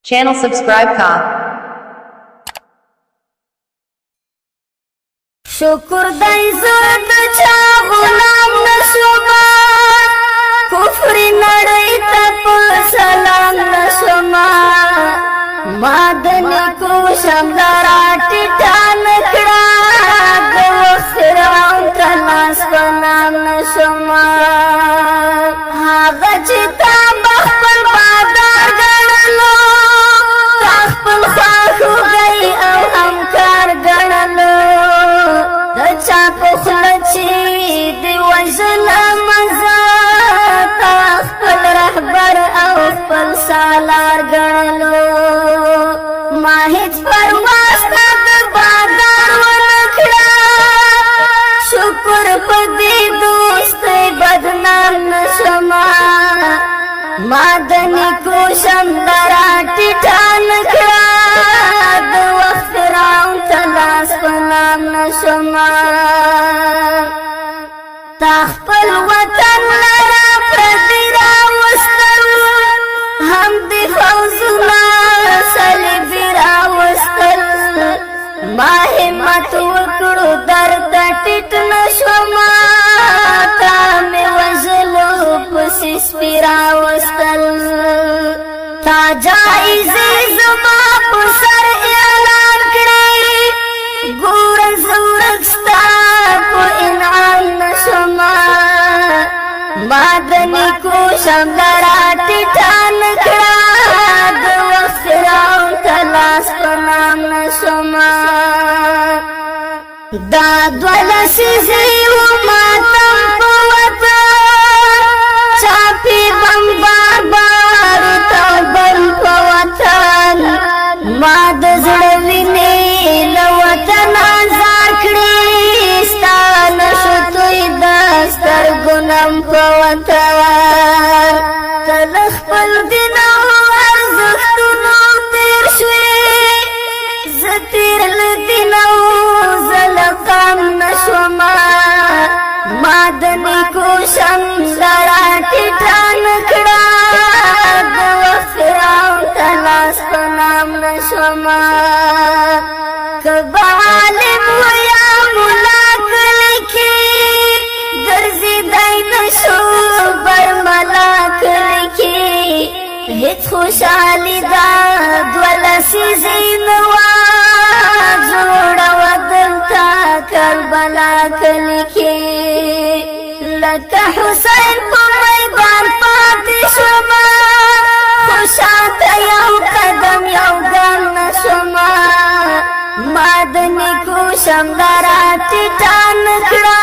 channel subscribe का शुक्र दई जुर्द चा गुलाम नशुमा कुफरी नड़ई तप सलाम नशुमा मादन को शमदरा टिटान खड़ा फिराउन तलाश बनाम नशुमा हागचिता बखपल बादार गणलो ताखपल खाखु गई अब हमकार गणलो दचा पुखलची दिवजन मजा ताखपल रहबर अवपल सालार गणलो माहित परवास बादार वनखड़ा शुक्र पदी दोस्त बदनाम नशमा मादनी को शमदरा टिठान खड़ा वक्तराउं तलाश पनाम नशमा ताखपल वतन लरा प्रदिरा वस्तल हम दिफौजुना सलिबिरा वस्तल माहे मत उकड़ो दर्द टिट नशमा तामे वजलो पुसिस्पिरा वस्तल ताजाइजे जुमा पुसर ऐलान करे गुर जुरक्स्ता को इनाम नशमा मादनी को शमदरा टिठान खड़ा वक्तराउं तलाश पनाम नशमा दाद्वल सिजी मातम पवता चापी बम्बार बार तबल पवतन माद जड़विने लवतन जाखड़ी स्थान शुतुई दस्तर गुनम पवतन तलख पल दिना अर्जुख्तुनो तेर शुए जतीर दिना जलकम नशमा मादनी को शमदरा टिठान खड़ा वक्तराउं तलाश पनाम नशमा कबालिम हुया मुलाक लिखी गर्जी दाई नशो बर मलाक लिखी हित खुशाली दा द्वलसी जीनवा जोड़ा वदल था करबला लिखे लता हुसैन को मैदान पाती शुमा खुशात यौ कदम यौ गम नशमा मादनी को शमदरा टिटान खड़ा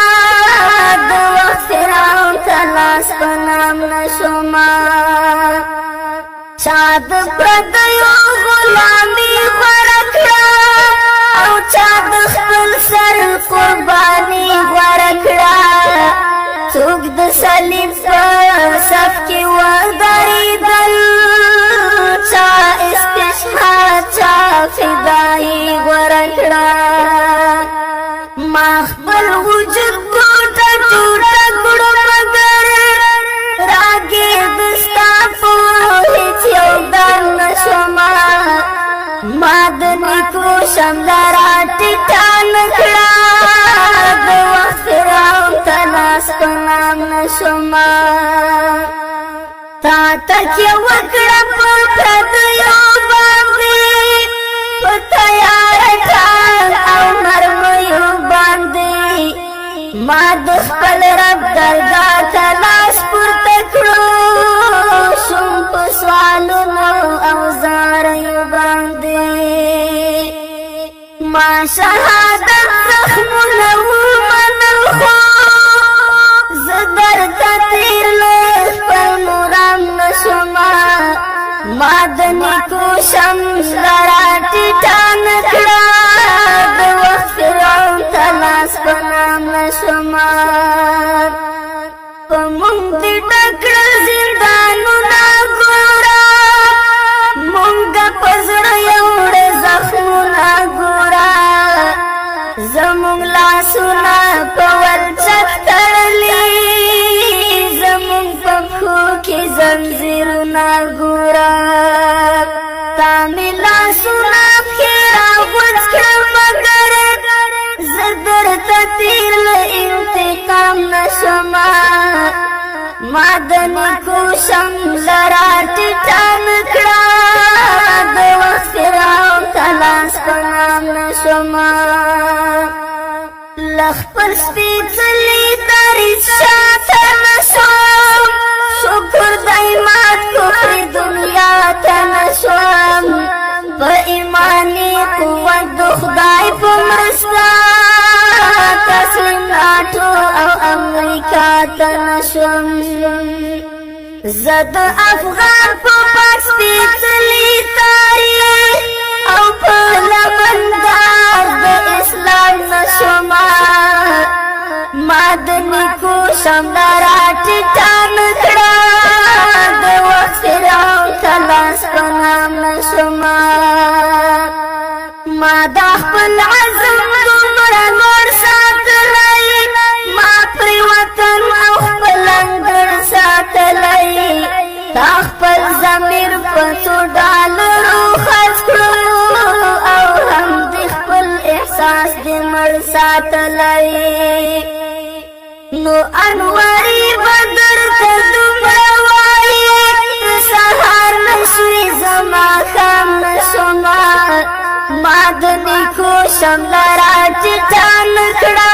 वक्तराउं तलाश पनाम नशमा चाँद प्रदयो गुलामी वरखड़ा औ चाँद खपल सर कुर्बानी वरखड़ा तुग्द सलीब पर सबकी वदरी दल चा इस्तिशहा चा फिदाई वरखड़ा माखबल वजूद गोटा टूटा गुड़ मगर रागे दस्ता पोहित योगदान नशमा मादनी को शमदरा टिठान खड़ा वक्तराउं तलाश पनाम नशमा तातक वकड़ा पर प्रदयो बांधे पतयार ठान औ मरमयो बांधे मादुख पल रब दरगा तलाश पुर तकड़ो शुंप स्वालु नो औजार बांधे मां शहादत जख्म नहु मनल खो जदर तीर ले पर मुराम नशमा मादनी को शमदरा टिठान खड़ा वक्तराउं तलाश पनाम नशमा मुंगती डकड़ जिंदानु ना गोरा मुंगा पजड़ एवढे जख्मु ना गोरा जमुंगला सुना पवल चक्करली जमुंग पखू की जंजीर ना गोरा ता تیر انتقام نشما مادنی کوشم لرا ټیټان کړه د وخت فراو تلاس پنام نشما لخپل سپیڅلی تاریخ شاته نشم شکر دایمات کفر دنیا ته نشم په ایمانی قوت د خدای په مرسته تسلیم ناټو او امریکا ته نشم زد افغان په پاک سپیڅلی تاریخ او په لمندار د اسلام نشم مادنی کوشم لرا ټیټان کړه د وخت فراو تلاس پنام نشم ما دا خپل عزم دومره نور ساتلی ما پری وطن او خپل انګړ ساتلی تا خپل ضمیر په څو ډالرو خرڅ کړو او هم د خپل احساس د مړ ساتلی نو انواری بدر ته دومره وایي سهار نشوي زما خام نشما مادنی کوشم لرا ټیټان کړه